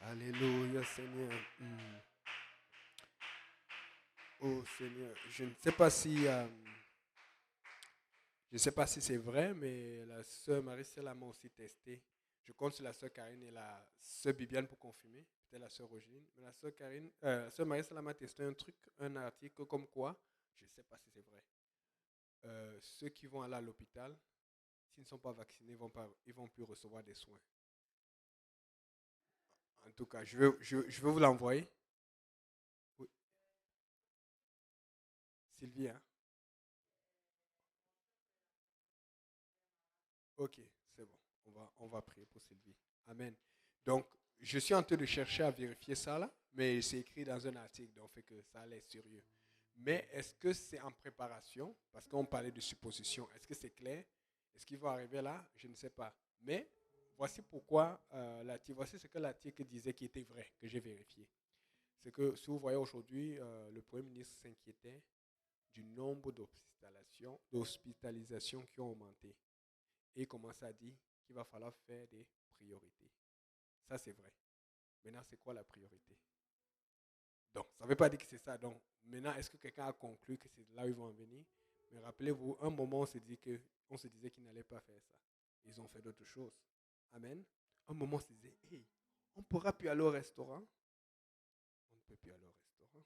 Alléluia, Seigneur. Oh Seigneur, je ne sais pas si c'est vrai, mais la sœur Marie-Celle m'a aussi testé. Je compte sur la sœur Karine et la sœur Bibiane pour confirmer. Peut-être la sœur Rogine. Mais la sœur Marie-Celle m'a testé un article comme quoi, je ne sais pas si c'est vrai. Ceux qui vont aller à l'hôpital, s'ils ne sont pas vaccinés, ils vont plus recevoir des soins. En tout cas, je vais vous l'envoyer. Oui, Sylvie, hein? Ok, c'est bon. On va prier pour Sylvie. Amen. Donc, je suis en train de chercher à vérifier ça là, mais c'est écrit dans un article, donc fait que ça a l'air sérieux. Mais est-ce que c'est en préparation? Parce qu'on parlait de supposition. Est-ce que c'est clair? Est-ce qu'il va arriver là? Je ne sais pas. Mais voici pourquoi voici ce que l'article disait qui était vrai, que j'ai vérifié. C'est que si vous voyez aujourd'hui, le Premier ministre s'inquiétait du nombre d'hospitalisations qui ont augmenté. Et il commence à dire qu'il va falloir faire des priorités. Ça, c'est vrai. Maintenant, c'est quoi la priorité? Donc, ça ne veut pas dire que c'est ça. Donc, maintenant, est-ce que quelqu'un a conclu que c'est là où ils vont en venir? Mais rappelez-vous, un moment, on se disait qu'ils n'allaient pas faire ça. Ils ont fait d'autres choses. Amen. Un moment, on se disait, hey, on ne pourra plus aller au restaurant. On ne peut plus aller au restaurant.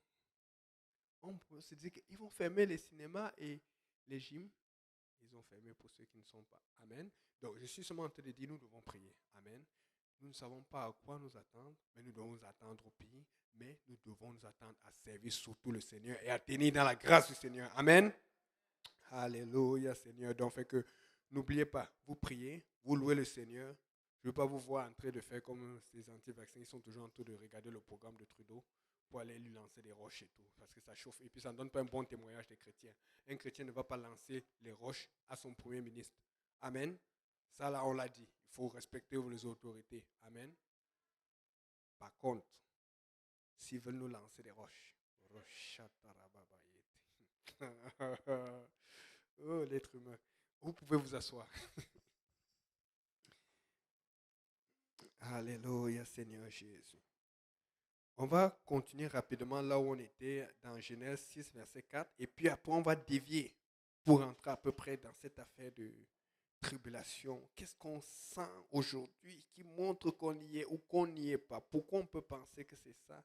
On se disait qu'ils vont fermer les cinémas et les gyms. Ils ont fermé pour ceux qui ne sont pas. Amen. Donc, je suis seulement en train de dire, nous devons prier. Amen. Nous ne savons pas à quoi nous attendre, mais nous devons nous attendre au pire. Mais nous devons nous attendre à servir surtout le Seigneur et à tenir dans la grâce du Seigneur. Amen. Alléluia, Seigneur. Donc, fait que n'oubliez pas, vous priez, vous louez le Seigneur. Je ne veux pas vous voir en train de faire comme ces anti-vaccins. Ils sont toujours en train de regarder le programme de Trudeau pour aller lui lancer des roches et tout. Parce que ça chauffe. Et puis, ça ne donne pas un bon témoignage des chrétiens. Un chrétien ne va pas lancer les roches à son premier ministre. Amen. Ça, là, on l'a dit. Il faut respecter les autorités. Amen. Par contre, s'ils veulent nous lancer des roches, oh, l'être humain. Vous pouvez vous asseoir. Alléluia, Seigneur Jésus. On va continuer rapidement là où on était dans Genèse 6, verset 4. Et puis après, on va dévier pour entrer à peu près dans cette affaire de tribulation. Qu'est-ce qu'on sent aujourd'hui qui montre qu'on y est ou qu'on n'y est pas? Pourquoi on peut penser que c'est ça?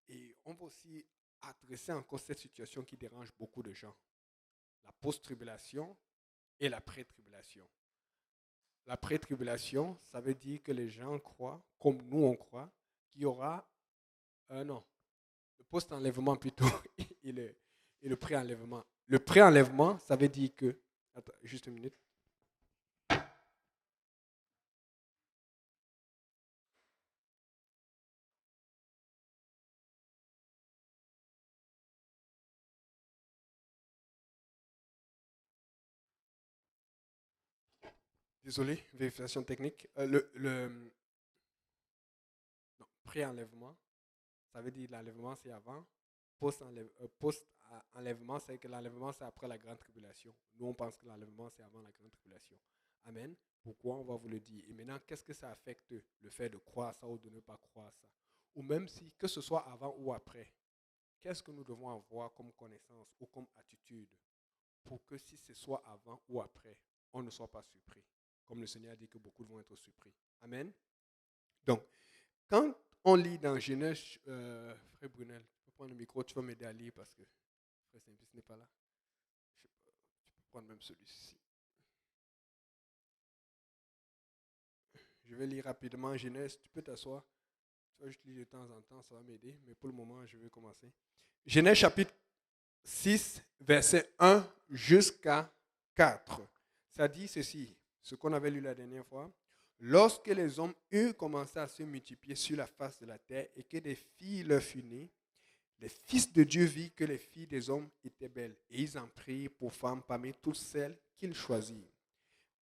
Et on va aussi adresser encore cette situation qui dérange beaucoup de gens. La post-tribulation et la pré-tribulation. La pré-tribulation, ça veut dire que les gens croient, comme nous on croit, qu'il y aura non, le post-enlèvement plutôt et le pré-enlèvement. Le pré-enlèvement, ça veut dire que... Attends, juste une minute. Désolé, vérification technique. Non, pré-enlèvement, ça veut dire l'enlèvement c'est avant. Post-enlèvement, c'est que l'enlèvement c'est après la grande tribulation. Nous on pense que l'enlèvement c'est avant la grande tribulation. Amen. Pourquoi on va vous le dire? Et maintenant, qu'est-ce que ça affecte le fait de croire ça ou de ne pas croire ça? Ou même si, que ce soit avant ou après, qu'est-ce que nous devons avoir comme connaissance ou comme attitude pour que si ce soit avant ou après, on ne soit pas surpris? Comme le Seigneur a dit que beaucoup vont être surpris. Amen. Donc, quand on lit dans Genèse, Frère Brunel, tu peux prendre le micro, tu vas m'aider à lire parce que Frère Saint-Pierre n'est pas là. Je sais pas, tu peux prendre même celui-ci. Je vais lire rapidement Genèse, tu peux t'asseoir. Tu vas juste lire de temps en temps, ça va m'aider. Mais pour le moment, je vais commencer. Genèse chapitre 6, verset 1 jusqu'à 4. Ça dit ceci, ce qu'on avait lu la dernière fois. Lorsque les hommes eurent commencé à se multiplier sur la face de la terre et que des filles leur furent nées, les fils de Dieu virent que les filles des hommes étaient belles et ils en prirent pour femmes parmi toutes celles qu'ils choisirent.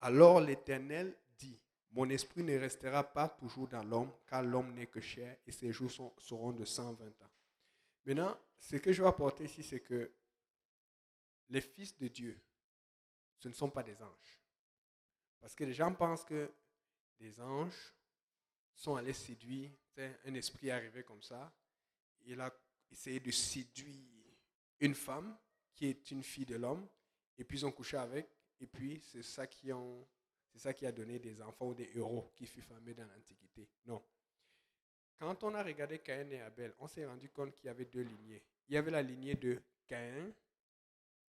Alors l'Éternel dit, mon esprit ne restera pas toujours dans l'homme, car l'homme n'est que chair et ses jours seront de 120 ans. Maintenant, ce que je vais apporter ici, c'est que les fils de Dieu, ce ne sont pas des anges. Parce que les gens pensent que des anges sont allés séduire. Un esprit est arrivé comme ça. Il a essayé de séduire une femme qui est une fille de l'homme. Et puis ils ont couché avec. Et puis c'est ça qui a donné des enfants ou des héros qui furent fameux dans l'Antiquité. Non. Quand on a regardé Caïn et Abel, on s'est rendu compte qu'il y avait deux lignées. Il y avait la lignée de Caïn,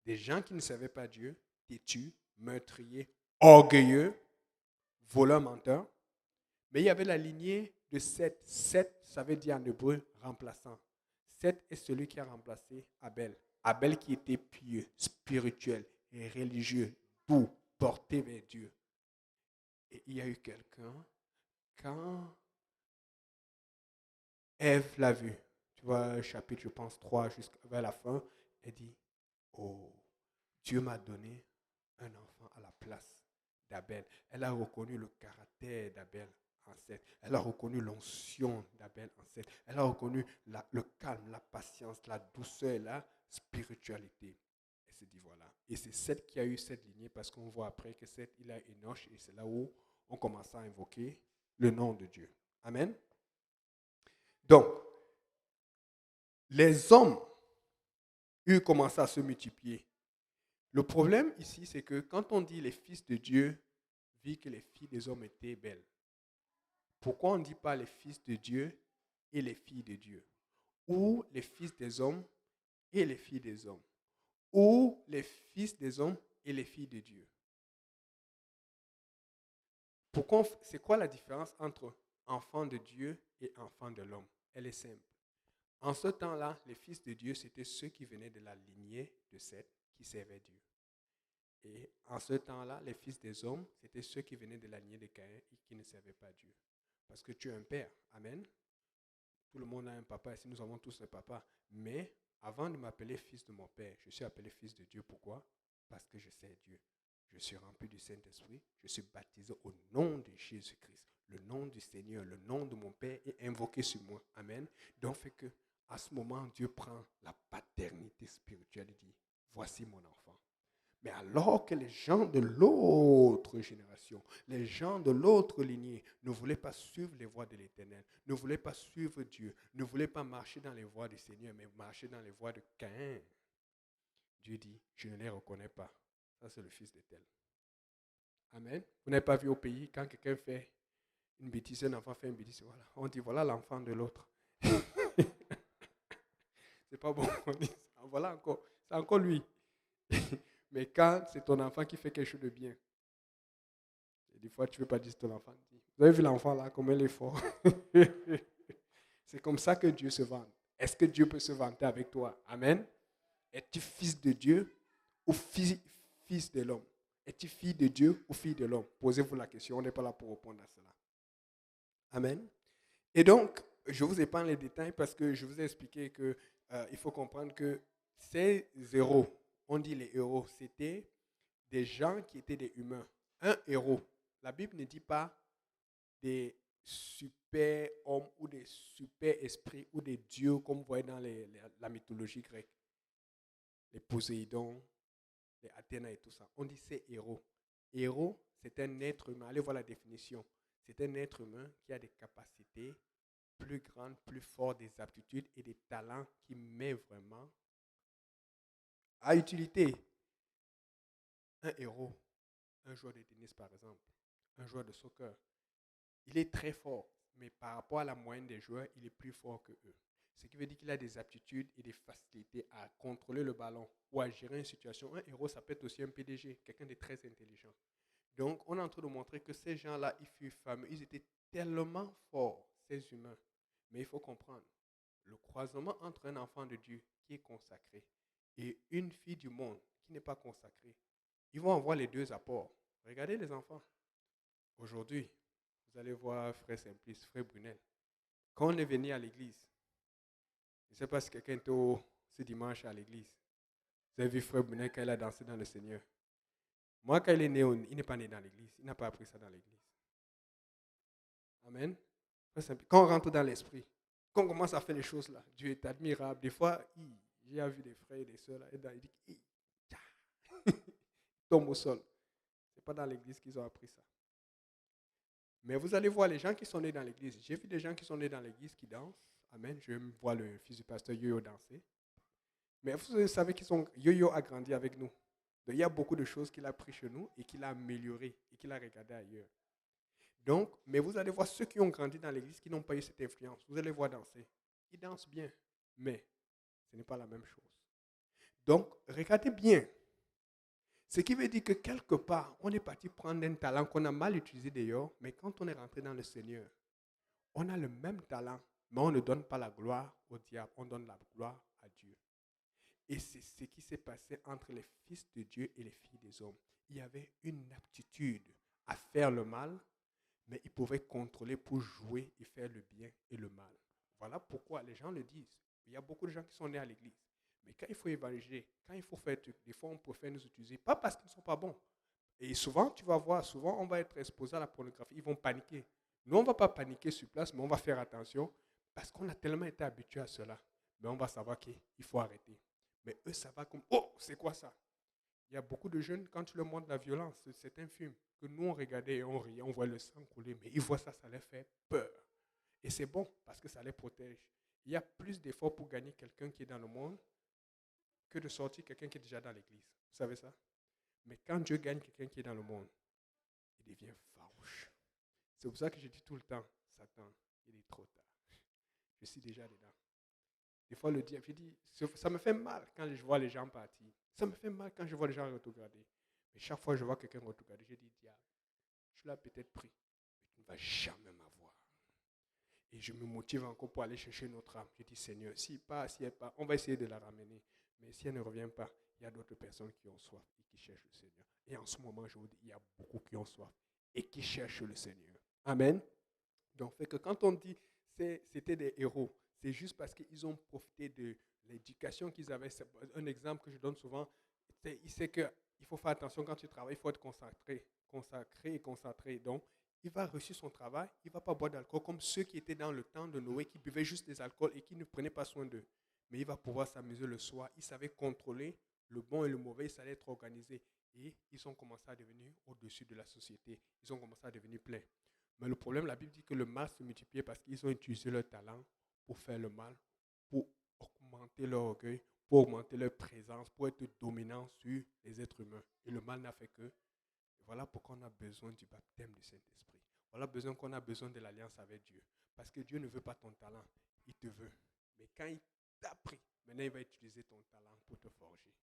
des gens qui ne savaient pas Dieu, têtus, meurtriers, orgueilleux, voleurs, menteurs. Mais il y avait la lignée de Seth. Seth, ça veut dire en hébreu remplaçant. Seth est celui qui a remplacé Abel. Abel qui était pieux, spirituel et religieux, doux, porté vers Dieu. Et il y a eu quelqu'un, quand Ève l'a vu, tu vois, chapitre, je pense, 3 jusqu'à la fin, elle dit, oh, Dieu m'a donné un enfant à la place d'Abel. Elle a reconnu le caractère d'Abel en Seth. Elle a reconnu l'onction d'Abel en Seth. Elle a reconnu le calme, la patience, la douceur, la spiritualité. Elle s'est dit voilà. Et c'est Seth qui a eu cette lignée parce qu'on voit après que Seth, il a Enoch et c'est là où on commence à invoquer le nom de Dieu. Amen. Donc, les hommes eurent commencé à se multiplier. Le problème ici, c'est que quand on dit les fils de Dieu, vit que les filles des hommes étaient belles. Pourquoi on ne dit pas les fils de Dieu et les filles de Dieu? Ou les fils des hommes et les filles des hommes? Ou les fils des hommes et les filles de Dieu? C'est quoi la différence entre enfant de Dieu et enfant de l'homme? Elle est simple. En ce temps-là, les fils de Dieu, c'était ceux qui venaient de la lignée de Seth, qui servaient Dieu. Et en ce temps-là, les fils des hommes, c'était ceux qui venaient de la lignée de Caïn et qui ne servaient pas Dieu. Parce que tu es un père. Amen. Tout le monde a un papa. Ici, nous avons tous un papa. Mais avant de m'appeler fils de mon père, je suis appelé fils de Dieu. Pourquoi? Parce que je sais Dieu. Je suis rempli du Saint-Esprit. Je suis baptisé au nom de Jésus-Christ. Le nom du Seigneur, le nom de mon Père est invoqué sur moi. Amen. Donc, fait que à ce moment, Dieu prend la paternité spirituelle et dit, voici mon enfant. Mais alors que les gens de l'autre génération, les gens de l'autre lignée ne voulaient pas suivre les voies de l'Éternel, ne voulaient pas suivre Dieu, ne voulaient pas marcher dans les voies du Seigneur, mais marcher dans les voies de Caïn, Dieu dit, je ne les reconnais pas. Ça, c'est le fils de tel. Amen. Vous n'avez pas vu au pays, quand quelqu'un fait une bêtise, un enfant fait une bêtise, voilà. On dit, voilà l'enfant de l'autre. C'est pas bon. On dit, voilà encore, c'est encore lui. Mais quand c'est ton enfant qui fait quelque chose de bien, et des fois tu ne veux pas dire ton enfant. Vous avez vu l'enfant là, comme il est fort. C'est comme ça que Dieu se vante. Est-ce que Dieu peut se vanter avec toi? Amen. Es-tu fils de Dieu ou fils de l'homme? Es-tu fille de Dieu ou fille de l'homme? Posez-vous la question, on n'est pas là pour répondre à cela. Amen. Et donc, je vous épargne les détails parce que je vous ai expliqué qu'il faut comprendre que ces héros, on dit les héros, c'était des gens qui étaient des humains. Un héros, la Bible ne dit pas des super hommes ou des super esprits ou des dieux comme vous voyez dans la mythologie grecque. Les Poséidon, les Athéna et tout ça. On dit c'est héros. Héros, c'est un être humain. Allez voir la définition. C'est un être humain qui a des capacités plus grandes, plus fortes, des aptitudes et des talents qui met vraiment à utilité. Un héros, un joueur de tennis par exemple, un joueur de soccer, il est très fort, mais par rapport à la moyenne des joueurs, il est plus fort que eux. Ce qui veut dire qu'il a des aptitudes et des facilités à contrôler le ballon ou à gérer une situation. Un héros, ça peut être aussi un PDG, quelqu'un de très intelligent. Donc, on est en train de montrer que ces gens-là, ils furent fameux. Ils étaient tellement forts, ces humains. Mais il faut comprendre, le croisement entre un enfant de Dieu qui est consacré et une fille du monde qui n'est pas consacrée, ils vont avoir les deux apports. Regardez les enfants. Aujourd'hui, vous allez voir Frère Simplice, Frère Brunel. Quand on est venu à l'église, je ne sais pas si quelqu'un était ce dimanche à l'église. Vous avez vu Frère Brunel quand il a dansé dans le Seigneur. Moi, quand il est né, il n'est pas né dans l'église. Il n'a pas appris ça dans l'église. Amen. Quand on rentre dans l'esprit, quand on commence à faire les choses là, Dieu est admirable. Des fois, j'ai vu des frères et des sœurs là, et il dit, il tombe au sol. Ce n'est pas dans l'église qu'ils ont appris ça. Mais vous allez voir les gens qui sont nés dans l'église. J'ai vu des gens qui sont nés dans l'église qui dansent. Amen. Je vois le fils du pasteur Yo-Yo danser. Mais vous savez qu'ils sont Yo-Yo a grandi avec nous. Donc, il y a beaucoup de choses qu'il a pris chez nous et qu'il a améliorées et qu'il a regardé ailleurs. Donc, mais vous allez voir ceux qui ont grandi dans l'église qui n'ont pas eu cette influence. Vous allez voir danser. Ils dansent bien, mais ce n'est pas la même chose. Donc, regardez bien. Ce qui veut dire que quelque part, on est parti prendre un talent qu'on a mal utilisé d'ailleurs, mais quand on est rentré dans le Seigneur, on a le même talent, mais on ne donne pas la gloire au diable, on donne la gloire à Dieu. Et c'est ce qui s'est passé entre les fils de Dieu et les filles des hommes. Il y avait une aptitude à faire le mal, mais ils pouvaient contrôler pour jouer et faire le bien et le mal. Voilà pourquoi les gens le disent. Il y a beaucoup de gens qui sont nés à l'église. Mais quand il faut évangéliser, quand il faut faire des fois on préfère nous utiliser, pas parce qu'ils ne sont pas bons. Et souvent, tu vas voir, souvent on va être exposé à la pornographie, ils vont paniquer. Nous, on ne va pas paniquer sur place, mais on va faire attention parce qu'on a tellement été habitué à cela. Mais on va savoir qu'il faut arrêter. Mais eux, ça va comme, oh, c'est quoi ça? Il y a beaucoup de jeunes, quand tu leur montres la violence, c'est un film que nous, on regardait et on riait, on voit le sang couler, mais ils voient ça, ça les fait peur. Et c'est bon parce que ça les protège. Il y a plus d'efforts pour gagner quelqu'un qui est dans le monde que de sortir quelqu'un qui est déjà dans l'église. Vous savez ça? Mais quand Dieu gagne quelqu'un qui est dans le monde, il devient farouche. C'est pour ça que je dis tout le temps, Satan, il est trop tard. Je suis déjà dedans. Des fois, le diable, je dis, ça me fait mal quand je vois les gens partir. Ça me fait mal quand je vois les gens regarder. Mais chaque fois que je vois quelqu'un regarder, je dis, diable, tu l'as peut-être pris, mais tu ne vas jamais m'avoir. Et je me motive encore pour aller chercher notre âme. Je dis, Seigneur, si elle part, on va essayer de la ramener. Mais si elle ne revient pas, il y a d'autres personnes qui ont soif et qui cherchent le Seigneur. Et en ce moment, je vous dis, il y a beaucoup qui ont soif et qui cherchent le Seigneur. Amen. Donc, fait que quand on dit c'était des héros, c'est juste parce qu'ils ont profité de l'éducation qu'ils avaient. C'est un exemple que je donne souvent, c'est qu'il faut faire attention quand tu travailles, il faut être consacré et concentré. Donc, il va réussir son travail, il ne va pas boire d'alcool comme ceux qui étaient dans le temps de Noé, qui buvaient juste des alcools et qui ne prenaient pas soin d'eux. Mais il va pouvoir s'amuser le soir. Il savait contrôler le bon et le mauvais, il savait être organisé. Et ils ont commencé à devenir au-dessus de la société. Ils ont commencé à devenir pleins. Mais le problème, la Bible dit que le mal se multipliait parce qu'ils ont utilisé leur talent pour faire le mal, pour augmenter leur orgueil, pour augmenter leur présence, pour être dominant sur les êtres humains. Et le mal n'a fait que. Voilà pourquoi on a besoin du baptême du Saint-Esprit. Voilà besoin qu'on a besoin de l'alliance avec Dieu. Parce que Dieu ne veut pas ton talent, il te veut. Mais quand il t'a pris, maintenant il va utiliser ton talent pour te forger.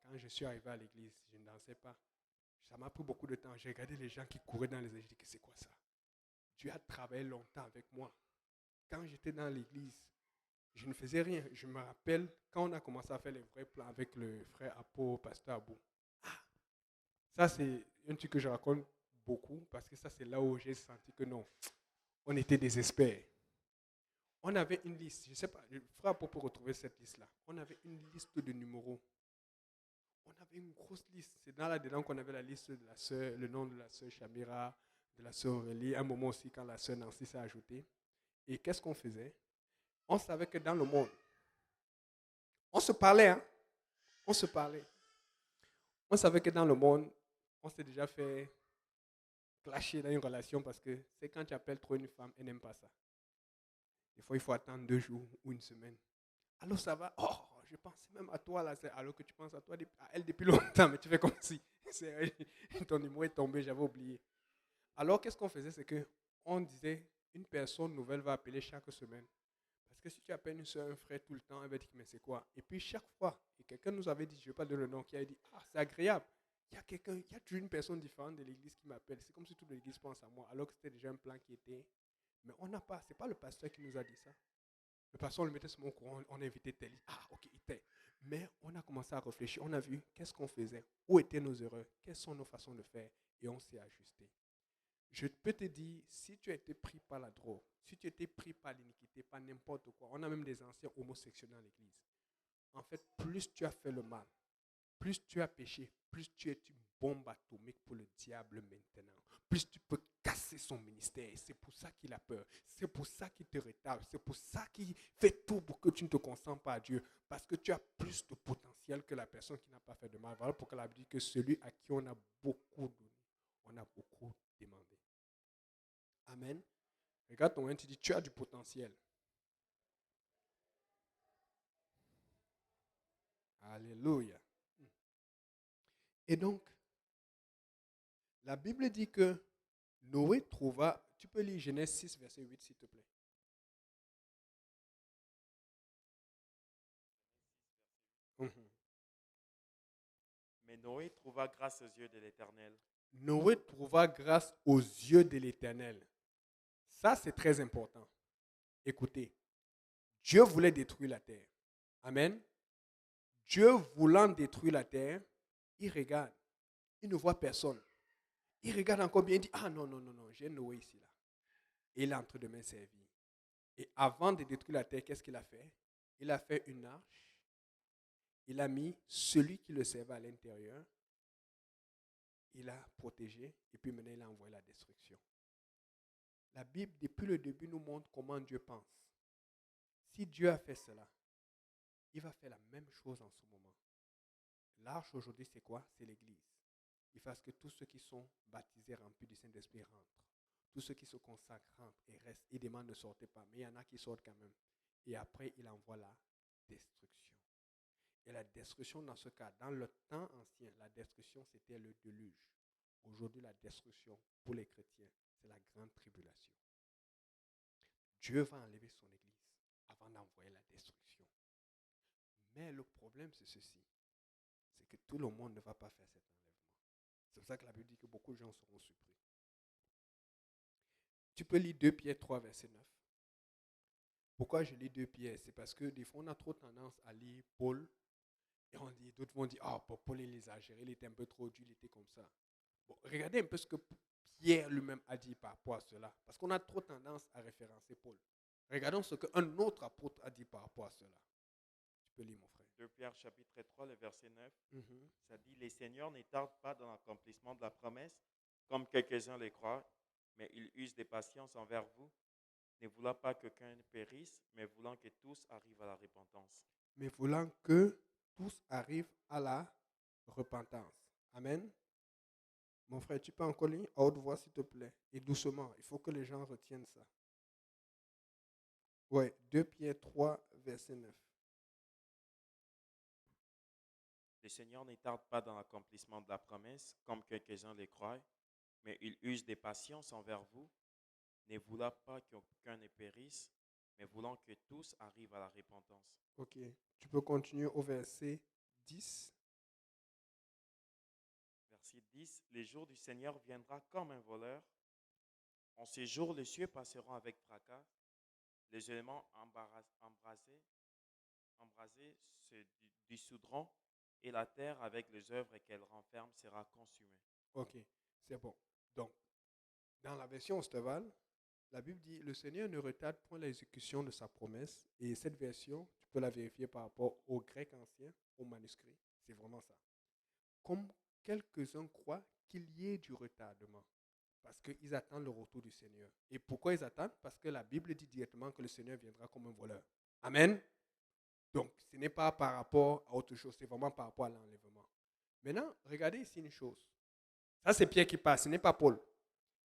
Quand je suis arrivé à l'église, je ne dansais pas. Ça m'a pris beaucoup de temps. J'ai regardé les gens qui couraient dans les églises. Je dis, c'est quoi ça? Dieu a travaillé longtemps avec moi. Quand j'étais dans l'église, je ne faisais rien. Je me rappelle quand on a commencé à faire les vrais plans avec le frère Apo, pasteur Abou. Ça, c'est un truc que je raconte beaucoup parce que ça, c'est là où j'ai senti que non, on était des experts. On avait une liste, je ne sais pas, le frère Apo peut retrouver cette liste-là. On avait une liste de numéros. On avait une grosse liste. C'est dans là-dedans qu'on avait la liste de la sœur, le nom de la sœur Chamira, de la sœur Aurélie. Un moment aussi, quand la sœur Nancy s'est ajoutée. Et qu'est-ce qu'on faisait? On savait que dans le monde, on se parlait, hein? On se parlait. On savait que dans le monde, on s'est déjà fait clasher dans une relation parce que c'est quand tu appelles trop une femme, elle n'aime pas ça. Des fois, il faut attendre 2 jours ou une semaine. Alors ça va? Oh, je pensais même à toi là, alors que tu penses à toi, à elle depuis longtemps, mais tu fais comme si ton numéro est tombé, j'avais oublié. Alors qu'est-ce qu'on faisait? C'est qu'on disait, une personne nouvelle va appeler chaque semaine. Parce que si tu appelles une soeur, un frère tout le temps, elle va dire, mais c'est quoi? Et puis chaque fois, et quelqu'un nous avait dit, je ne vais pas donner le nom, qui a dit, ah, c'est agréable. Il y a toujours une personne différente de l'église qui m'appelle. C'est comme si toute l'église pense à moi, alors que c'était déjà un plan qui était. Mais on n'a pas, c'est pas le pasteur qui nous a dit ça. Le pasteur, on le mettait sur mon courant, on a invité tel. Ah, ok, il était. Mais on a commencé à réfléchir, on a vu qu'est-ce qu'on faisait, où étaient nos erreurs, quelles sont nos façons de faire, et on s'est ajusté. Je peux te dire, si tu as été pris par la drogue, si tu as été pris par l'iniquité, par n'importe quoi, on a même des anciens homosexuels dans l'église. En fait, plus tu as fait le mal, plus tu as péché, plus tu es une bombe atomique pour le diable maintenant. Plus tu peux casser son ministère. C'est pour ça qu'il a peur. C'est pour ça qu'il te retarde. C'est pour ça qu'il fait tout pour que tu ne te concentres pas à Dieu. Parce que tu as plus de potentiel que la personne qui n'a pas fait de mal. Voilà pourquoi la Bible dit que celui à qui on a beaucoup donné, on a beaucoup demandé. Amen. Regarde ton voisin, tu dis, tu as du potentiel. Alléluia. Et donc, la Bible dit que Noé trouva, tu peux lire Genèse 6, verset 8, s'il te plaît. Mhm. Mais Noé trouva grâce aux yeux de l'Éternel. Noé trouva grâce aux yeux de l'Éternel. Ça, c'est très important. Écoutez, Dieu voulait détruire la terre. Amen. Dieu voulant détruire la terre, il regarde. Il ne voit personne. Il regarde encore bien, il dit, ah non, non, non, non, j'ai Noé ici, là. Et il est en train de me servir. Et avant de détruire la terre, qu'est-ce qu'il a fait? Il a fait une arche. Il a mis celui qui le servait à l'intérieur. Il a protégé. Et puis maintenant, il a envoyé la destruction. La Bible, depuis le début, nous montre comment Dieu pense. Si Dieu a fait cela, il va faire la même chose en ce moment. L'arche aujourd'hui, c'est quoi? C'est l'Église. Il faut que tous ceux qui sont baptisés, remplis du Saint-Esprit rentrent. Tous ceux qui se consacrent rentrent et restent. Il demande ne sortez pas, mais il y en a qui sortent quand même. Et après, il envoie la destruction. Et la destruction dans ce cas, dans le temps ancien, la destruction c'était le déluge. Aujourd'hui, la destruction pour les chrétiens, c'est la grande tribulation. Dieu va enlever son Église avant d'envoyer la destruction. Mais le problème, c'est ceci. C'est que tout le monde ne va pas faire cet enlèvement. C'est pour ça que la Bible dit que beaucoup de gens seront surpris. Tu peux lire 2 Pierre 3, verset 9. Pourquoi je lis 2 Pierre? C'est parce que des fois, on a trop tendance à lire Paul. Et on dit, d'autres vont dire, ah, Paul, il exagère, il était un peu trop dur, il était comme ça. Bon, regardez un peu ce que Pierre lui-même a dit par rapport à cela. Parce qu'on a trop tendance à référencer Paul. Regardons ce qu'un autre apôtre a dit par rapport à cela. Tu peux lire, mon frère. 2 Pierre chapitre 3, le verset 9, Mhm. ça dit, les seigneurs ne tardent pas dans l'accomplissement de la promesse, comme quelques-uns le croient, mais ils usent de patience envers vous, ne voulant pas qu'aucun périsse, mais voulant que tous arrivent à la repentance. Mais voulant que tous arrivent à la repentance. Amen. Mon frère, tu peux encore lire à haute voix, s'il te plaît, et doucement. Il faut que les gens retiennent ça. Ouais, 2 Pierre 3, verset 9. Les seigneurs ne tardent pas dans l'accomplissement de la promesse, comme quelques-uns le croient, mais ils usent de patience envers vous, ne voulant pas qu'aucun ne périsse, mais voulant que tous arrivent à la repentance. Ok, tu peux continuer au verset 10. Verset 10, les jours du Seigneur viendra comme un voleur. En ces jours, les cieux passeront avec fracas, les éléments embrasés se dissoudront, et la terre, avec les œuvres qu'elle renferme, sera consumée. Ok, c'est bon. Donc, dans la version Osteval, la Bible dit, le Seigneur ne retarde point l'exécution de sa promesse. Et cette version, tu peux la vérifier par rapport au grec ancien, au manuscrit. C'est vraiment ça. Comme quelques-uns croient qu'il y ait du retardement. Parce qu'ils attendent le retour du Seigneur. Et pourquoi ils attendent? Parce que la Bible dit directement que le Seigneur viendra comme un voleur. Amen. Donc, ce n'est pas par rapport à autre chose, c'est vraiment par rapport à l'enlèvement. Maintenant, regardez ici une chose. Ça, c'est Pierre qui parle, ce n'est pas Paul.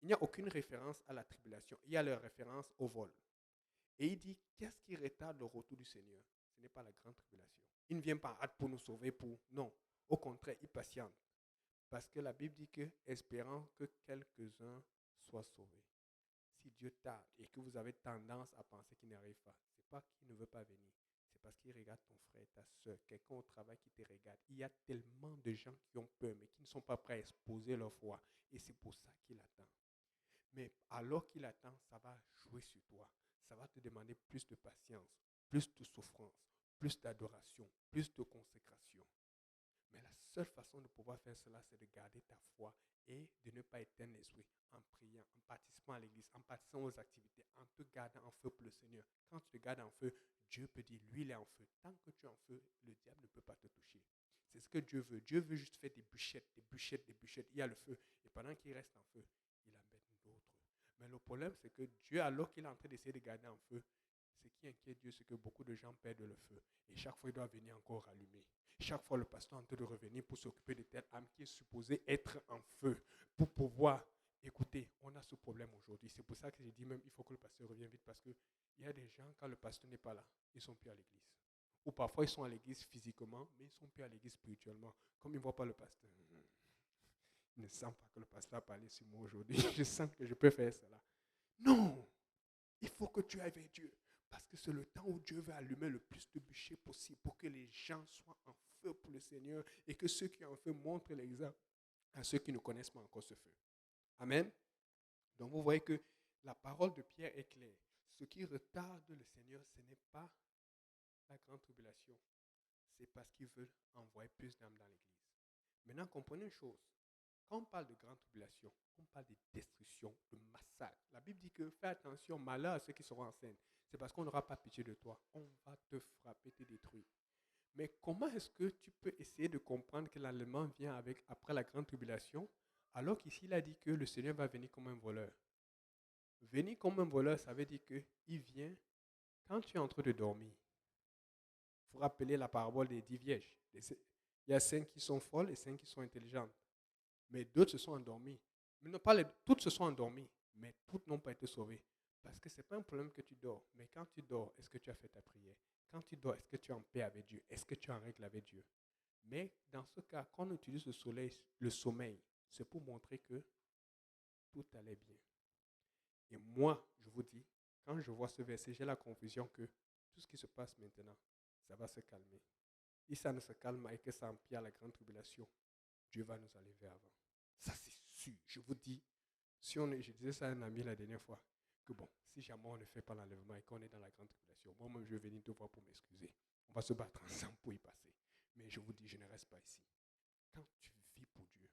Il n'y a aucune référence à la tribulation. Il y a la référence au vol. Et il dit, qu'est-ce qui retarde le retour du Seigneur? Ce n'est pas la grande tribulation. Il ne vient pas hâte pour nous sauver, non. Au contraire, il patiente. Parce que la Bible dit que, espérant que quelques-uns soient sauvés. Si Dieu tarde et que vous avez tendance à penser qu'il n'arrive pas, ce n'est pas qu'il ne veut pas venir. C'est parce qu'il regarde ton frère, ta soeur, quelqu'un au travail qui te regarde. Il y a tellement de gens qui ont peur, mais qui ne sont pas prêts à exposer leur foi. Et c'est pour ça qu'il attend. Mais alors qu'il attend, ça va jouer sur toi. Ça va te demander plus de patience, plus de souffrance, plus d'adoration, plus de consécration. Mais la seule façon de pouvoir faire cela, c'est de garder ta foi et de ne pas éteindre l'esprit en priant, en participant à l'église, en participant aux activités, en te gardant en feu pour le Seigneur. Quand tu te gardes en feu, Dieu peut dire, lui, il est en feu. Tant que tu es en feu, le diable ne peut pas te toucher. C'est ce que Dieu veut. Dieu veut juste faire des bûchettes, des bûchettes, des bûchettes. Il y a le feu. Et pendant qu'il reste en feu, il embête d'autres. Mais le problème, c'est que Dieu, alors qu'il est en train d'essayer de garder en feu, ce qui inquiète Dieu, c'est que beaucoup de gens perdent le feu. Et chaque fois, il doit venir encore rallumer. Chaque fois, le pasteur est en train de revenir pour s'occuper de telle âme qui est supposée être en feu, pour pouvoir Écoutez, on a ce problème aujourd'hui. C'est pour ça que j'ai dit même il faut que le pasteur revienne vite parce qu'il y a des gens, quand le pasteur n'est pas là, ils sont plus à l'église. Ou parfois ils sont à l'église physiquement, mais ils sont plus à l'église spirituellement. Comme ils ne voient pas le pasteur. Ils ne sentent pas que le pasteur a parlé sur moi aujourd'hui. Je sens que je peux faire cela. Non! Il faut que tu ailles vers Dieu. Parce que c'est le temps où Dieu veut allumer le plus de bûchers possible pour que les gens soient en feu pour le Seigneur et que ceux qui ont en feu montrent l'exemple à ceux qui ne connaissent pas encore ce feu. Amen. Donc vous voyez que la parole de Pierre est claire. Ce qui retarde le Seigneur, ce n'est pas la grande tribulation. C'est parce qu'il veut envoyer plus d'âmes dans l'église. Maintenant, comprenez une chose. Quand on parle de grande tribulation, on parle de destruction, de massacre. La Bible dit que fais attention, malheur à ceux qui seront enceintes. C'est parce qu'on n'aura pas pitié de toi. On va te frapper, te détruire. Mais comment est-ce que tu peux essayer de comprendre que l'enlèvement vient après la grande tribulation, alors qu'ici il a dit que le Seigneur va venir comme un voleur? Venir comme un voleur, ça veut dire qu'il vient quand tu es en train de dormir. Il faut rappeler la parabole des 10 vierges. Il y a 5 qui sont folles et 5 qui sont intelligentes. Mais d'autres se sont endormis. Mais non, toutes se sont endormies, mais toutes n'ont pas été sauvées. Parce que ce n'est pas un problème que tu dors. Mais quand tu dors, est-ce que tu as fait ta prière? Quand tu dors, est-ce que tu es en paix avec Dieu? Est-ce que tu es en règle avec Dieu? Mais dans ce cas, quand on utilise le sommeil, c'est pour montrer que tout allait bien. Et moi, je vous dis, quand je vois ce verset, j'ai la confusion que tout ce qui se passe maintenant, ça va se calmer. Si ça ne se calme et que ça empire la grande tribulation, Dieu va nous enlever avant. Ça, c'est sûr. Je vous dis, je disais ça à un ami la dernière fois, que bon, si jamais on ne fait pas l'enlèvement et qu'on est dans la grande tribulation, moi-même, je vais venir te voir pour m'excuser. On va se battre ensemble pour y passer. Mais je vous dis, je ne reste pas ici. Quand tu vis pour Dieu,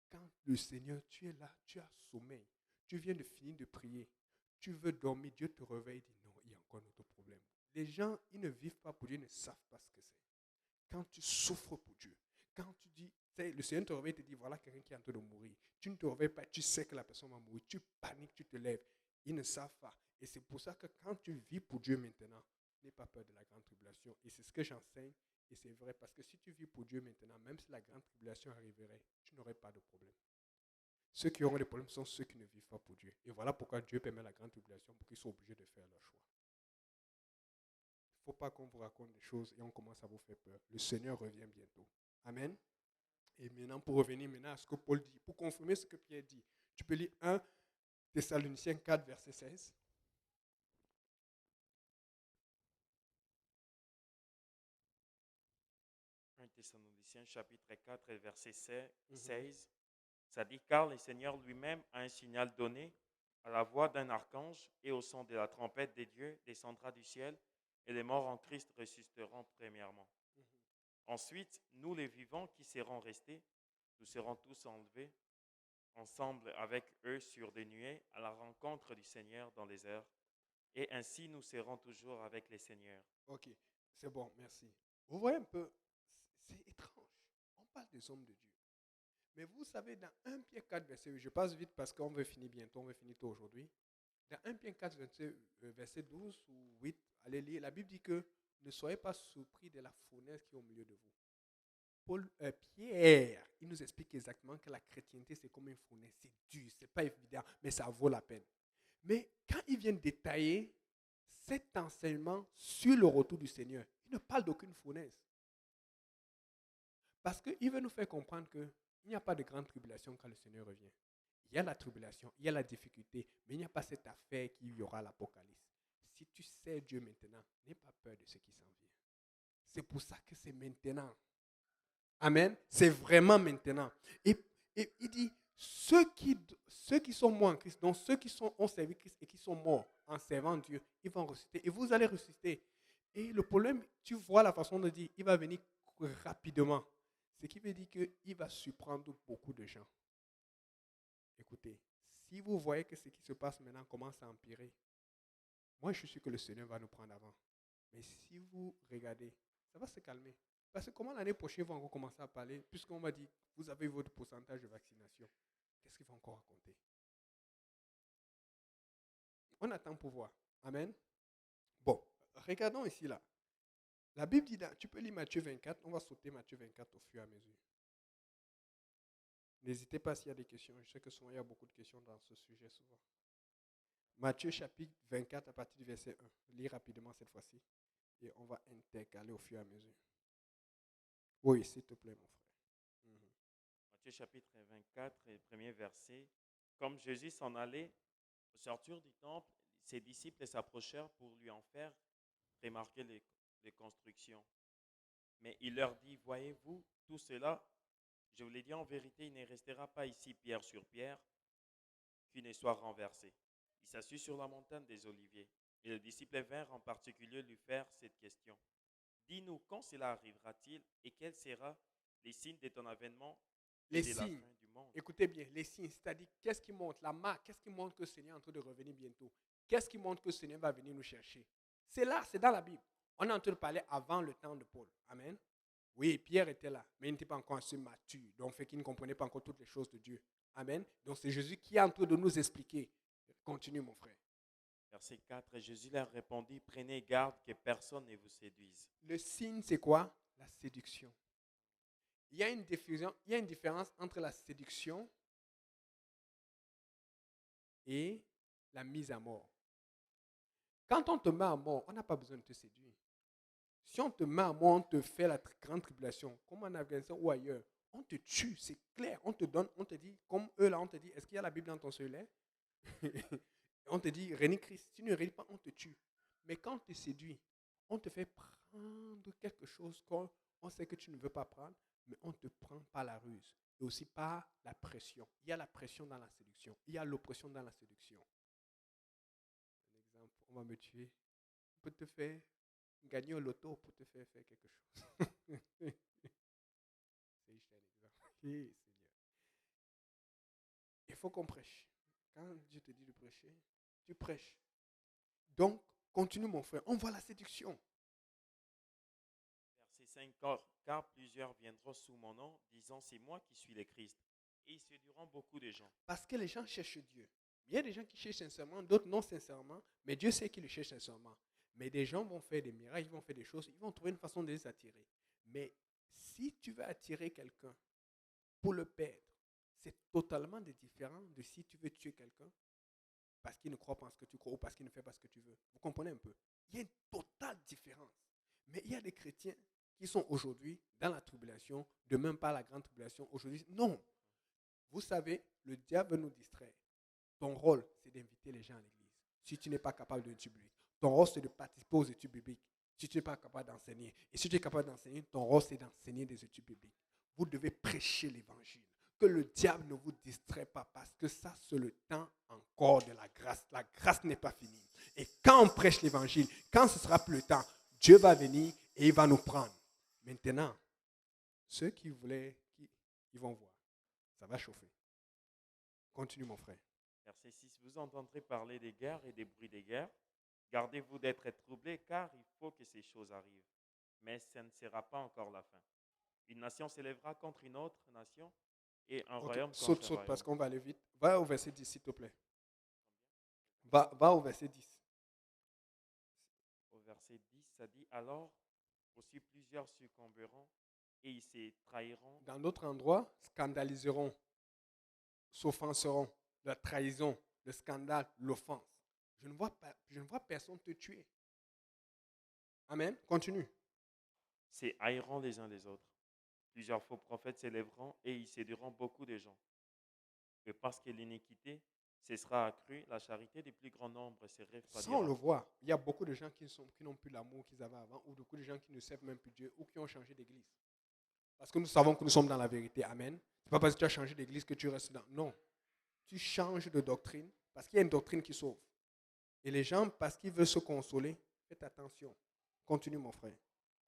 quand le Seigneur, tu es là, tu as sommeil, tu viens de finir de prier, tu veux dormir, Dieu te réveille et dit non, il y a encore un autre problème. Les gens, ils ne vivent pas pour Dieu, ils ne savent pas ce que c'est. Quand tu souffres pour Dieu, quand tu dis, le Seigneur te réveille et te dit, voilà quelqu'un qui est en train de mourir. Tu ne te réveilles pas, tu sais que la personne va mourir. Tu paniques, tu te lèves. Ils ne savent pas. Et c'est pour ça que quand tu vis pour Dieu maintenant, n'aie pas peur de la grande tribulation. Et c'est ce que j'enseigne. Et c'est vrai, parce que si tu vis pour Dieu maintenant, même si la grande tribulation arriverait, tu n'aurais pas de problème. Ceux qui auront des problèmes sont ceux qui ne vivent pas pour Dieu. Et voilà pourquoi Dieu permet la grande tribulation, pour qu'ils soient obligés de faire leur choix. Il ne faut pas qu'on vous raconte des choses et on commence à vous faire peur. Le Seigneur revient bientôt. Amen. Et maintenant, pour revenir maintenant à ce que Paul dit, pour confirmer ce que Pierre dit, tu peux lire 1 Thessaloniciens 4, verset 16. 1 Thessaloniciens chapitre 4 et verset 16, ça dit, car le Seigneur lui-même a un signal donné à la voix d'un archange et au son de la trompette des dieux descendra du ciel et les morts en Christ ressusciteront premièrement. Ensuite, nous les vivants qui serons restés, nous serons tous enlevés ensemble avec eux sur des nuées à la rencontre du Seigneur dans les airs. Et ainsi nous serons toujours avec les Seigneurs. Ok, c'est bon, merci. Vous voyez un peu, c'est étrange. On parle des hommes de Dieu. Mais vous savez, dans 1 Pierre 4, verset 8, je passe vite parce qu'on veut finir bientôt, on veut finir tôt aujourd'hui. Dans 1 Pierre 4, verset 12 ou 8, allez lire, la Bible dit que ne soyez pas surpris de la fournaise qui est au milieu de vous. Pierre, il nous explique exactement que la chrétienté, c'est comme une fournaise. C'est dur, c'est pas évident, mais ça vaut la peine. Mais quand il vient détailler cet enseignement sur le retour du Seigneur, il ne parle d'aucune fournaise. Parce qu'il veut nous faire comprendre qu'il n'y a pas de grande tribulation quand le Seigneur revient. Il y a la tribulation, il y a la difficulté, mais il n'y a pas cette affaire qu'il y aura l'Apocalypse. Si tu sais Dieu maintenant, n'aie pas peur de ce qui s'en vient. C'est pour ça que c'est maintenant. Amen. C'est vraiment maintenant. Et il dit, ceux qui sont morts en Christ, donc ceux qui ont servi Christ et qui sont morts en servant Dieu, ils vont ressusciter. Et vous allez ressusciter. Et le problème, tu vois la façon de dire, il va venir rapidement. Ce qui veut dire qu'il va surprendre beaucoup de gens. Écoutez, si vous voyez que ce qui se passe maintenant commence à empirer, moi je suis sûr que le Seigneur va nous prendre avant. Mais si vous regardez, ça va se calmer. Parce que comment l'année prochaine, ils vont encore commencer à parler, puisqu'on m'a dit, vous avez votre pourcentage de vaccination. Qu'est-ce qu'ils vont encore raconter? On attend pour voir. Amen. Bon, regardons ici là. La Bible dit, tu peux lire Matthieu 24, on va sauter Matthieu 24 au fur et à mesure. N'hésitez pas s'il y a des questions. Je sais que souvent, il y a beaucoup de questions dans ce sujet souvent. Matthieu chapitre 24 à partir du verset 1. Lis rapidement cette fois-ci. Et on va intercaler au fur et à mesure. Oui, s'il te plaît, mon frère. Mhm. Matthieu chapitre 24, et premier verset. Comme Jésus s'en allait, au sortir du temple, ses disciples s'approchèrent pour lui en faire remarquer les constructions. Mais il leur dit, voyez-vous tout cela? Je vous l'ai dit en vérité, il ne restera pas ici pierre sur pierre qui ne soit renversé. Il s'assit sur la montagne des Oliviers. Et les disciples vinrent en particulier lui faire cette question. Dis-nous, quand cela arrivera-t-il et quel sera les signes de ton avènement et Les de la signes, fin du monde? écoutez bien, les signes, c'est-à-dire qu'est-ce qui montre la marque, qu'est-ce qui montre que le Seigneur est en train de revenir bientôt? Qu'est-ce qui montre que le Seigneur va venir nous chercher? C'est là, c'est dans la Bible. On est en train de parler avant le temps de Paul. Amen. Oui, Pierre était là, mais il n'était pas encore assez mature, donc fait qu'il ne comprenait pas encore toutes les choses de Dieu. Amen. Donc c'est Jésus qui est en train de nous expliquer. Continue, mon frère. Verset 4, Jésus leur répondit, prenez garde que personne ne vous séduise. Le signe, c'est quoi? La séduction. Il y a une différence entre la séduction et la mise à mort. Quand on te met à mort, on n'a pas besoin de te séduire. Si on te met à mort, on te fait la grande tribulation, comme en Afghanistan ou ailleurs, on te tue, c'est clair. On te donne, on te dit, comme eux là, on te dit, est-ce qu'il y a la Bible dans ton cellulaire? On te dit, renie Christ. Si tu ne rénis pas, on te tue. Mais quand on te séduit, on te fait prendre quelque chose qu'on sait que tu ne veux pas prendre, mais on te prend par la ruse. Et aussi par la pression. Il y a la pression dans la séduction. Il y a l'oppression dans la séduction. Un exemple, on va me tuer. On peut te faire gagner au loto pour te faire faire quelque chose. C'est juste un exemple. Oui, Seigneur. Il faut qu'on prêche. Quand Dieu te dit de prêcher, tu prêches. Donc, continue mon frère. On voit la séduction. Verset 5, car plusieurs viendront sous mon nom, disant, c'est moi qui suis le Christ. Et ils séduiront beaucoup de gens. Parce que les gens cherchent Dieu. Il y a des gens qui cherchent sincèrement, d'autres non sincèrement, mais Dieu sait qu'ils le cherchent sincèrement. Mais des gens vont faire des miracles, ils vont faire des choses, ils vont trouver une façon de les attirer. Mais si tu veux attirer quelqu'un pour le perdre, c'est totalement différent de si tu veux tuer quelqu'un parce qu'il ne croit pas en ce que tu crois ou parce qu'il ne fait pas ce que tu veux. Vous comprenez un peu? Il y a une totale différence. Mais il y a des chrétiens qui sont aujourd'hui dans la tribulation, de même pas la grande tribulation. Aujourd'hui, non. Vous savez, le diable veut nous distraire. Ton rôle, c'est d'inviter les gens à l'église. Si tu n'es pas capable de étudier biblique, ton rôle, c'est de participer aux études bibliques. Si tu n'es pas capable d'enseigner, et si tu es capable d'enseigner, ton rôle, c'est d'enseigner des études bibliques. Vous devez prêcher l'évangile. Que le diable ne vous distrait pas, parce que ça, c'est le temps encore de la grâce. La grâce n'est pas finie. Et quand on prêche l'évangile, quand ce sera plus le temps, Dieu va venir et il va nous prendre. Maintenant, ceux qui voulaient, ils vont voir. Ça va chauffer. Continue, mon frère. Verset 6, vous entendrez parler des guerres et des bruits des guerres. Gardez-vous d'être troublés, car il faut que ces choses arrivent. Mais ce ne sera pas encore la fin. Une nation s'élèvera contre une autre nation et un Ok, royaume saute, contre un saute, royaume. parce qu'on va aller vite. Va au verset 10, s'il te plaît. Va au verset 10. Au verset 10, ça dit, alors aussi plusieurs succomberont et ils se trahiront. Dans d'autres endroits, scandaliseront, s'offenseront, la trahison, le scandale, l'offense. Je ne vois personne te tuer. Amen. Continue. Se haïront les uns les autres. Plusieurs faux prophètes s'élèveront et ils séduiront beaucoup de gens. Et parce que l'iniquité se sera accrue, la charité du plus grand nombre se Ça, on le refroidira. voit. Il y a beaucoup de gens qui n'ont plus l'amour qu'ils avaient avant, ou beaucoup de gens qui ne servent même plus Dieu, ou qui ont changé d'église. Parce que nous savons que nous sommes dans la vérité. Amen. Ce n'est pas parce que tu as changé d'église que tu restes dans. Non. Tu changes de doctrine, parce qu'il y a une doctrine qui sauve. Et les gens, parce qu'ils veulent se consoler, faites attention. Continue, mon frère.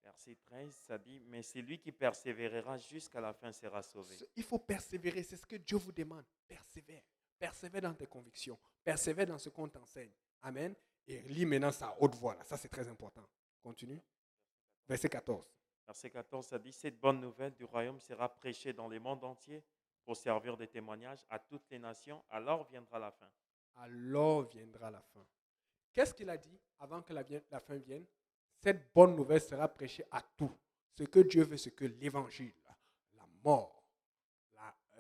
Verset 13, ça dit, mais celui qui persévérera jusqu'à la fin sera sauvé. Il faut persévérer, c'est ce que Dieu vous demande. Persévère. Persévère dans tes convictions. Persévère dans ce qu'on t'enseigne. Amen. Et lis maintenant ça à haute voix. Là. Ça, c'est très important. Continue. Verset 14. Verset 14, ça dit, cette bonne nouvelle du royaume sera prêchée dans le monde entier pour servir de témoignage à toutes les nations, alors viendra la fin. Alors viendra la fin. Qu'est-ce qu'il a dit avant que la fin vienne? Cette bonne nouvelle sera prêchée à tout. Ce que Dieu veut, c'est que l'évangile, la mort,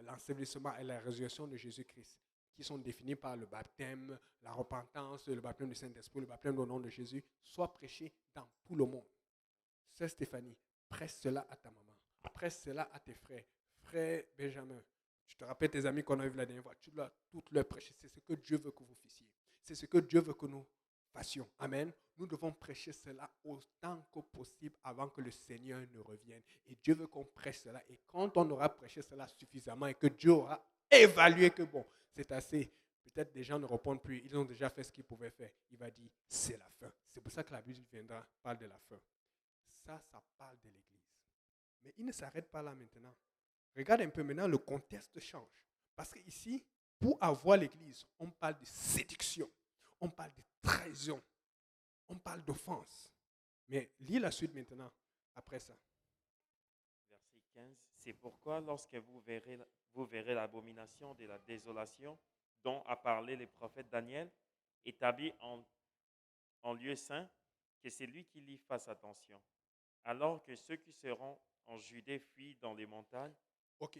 l'ensevelissement et la résurrection de Jésus-Christ, qui sont définis par le baptême, la repentance, le baptême du Saint-Esprit, le baptême au nom de Jésus, soient prêchés dans tout le monde. C'est Stéphanie, prêche cela à ta maman, prêche cela à tes frères. Frère Benjamin, tu te rappelles tes amis qu'on a vus la dernière fois, tu dois toutes leur prêcher. C'est ce que Dieu veut que vous fassiez. C'est ce que Dieu veut que nous fassions. Amen. Nous devons prêcher cela autant que possible avant que le Seigneur ne revienne. Et Dieu veut qu'on prêche cela. Et quand on aura prêché cela suffisamment et que Dieu aura évalué que bon, c'est assez, peut-être des gens ne répondent plus, ils ont déjà fait ce qu'ils pouvaient faire. Il va dire, c'est la fin. C'est pour ça que la Bible viendra, parle de la fin. Ça parle de l'Église. Mais il ne s'arrête pas là maintenant. Regarde un peu maintenant, le contexte change. Parce qu'ici, pour avoir l'Église, on parle de séduction, on parle de trahison, on parle d'offense. Mais lis la suite maintenant, après ça. Verset 15. C'est pourquoi lorsque vous verrez l'abomination de la désolation dont a parlé le prophète Daniel, établi en lieu saint, que c'est lui qui y fasse attention. Alors que ceux qui seront en Judée fuient dans les montagnes. Ok,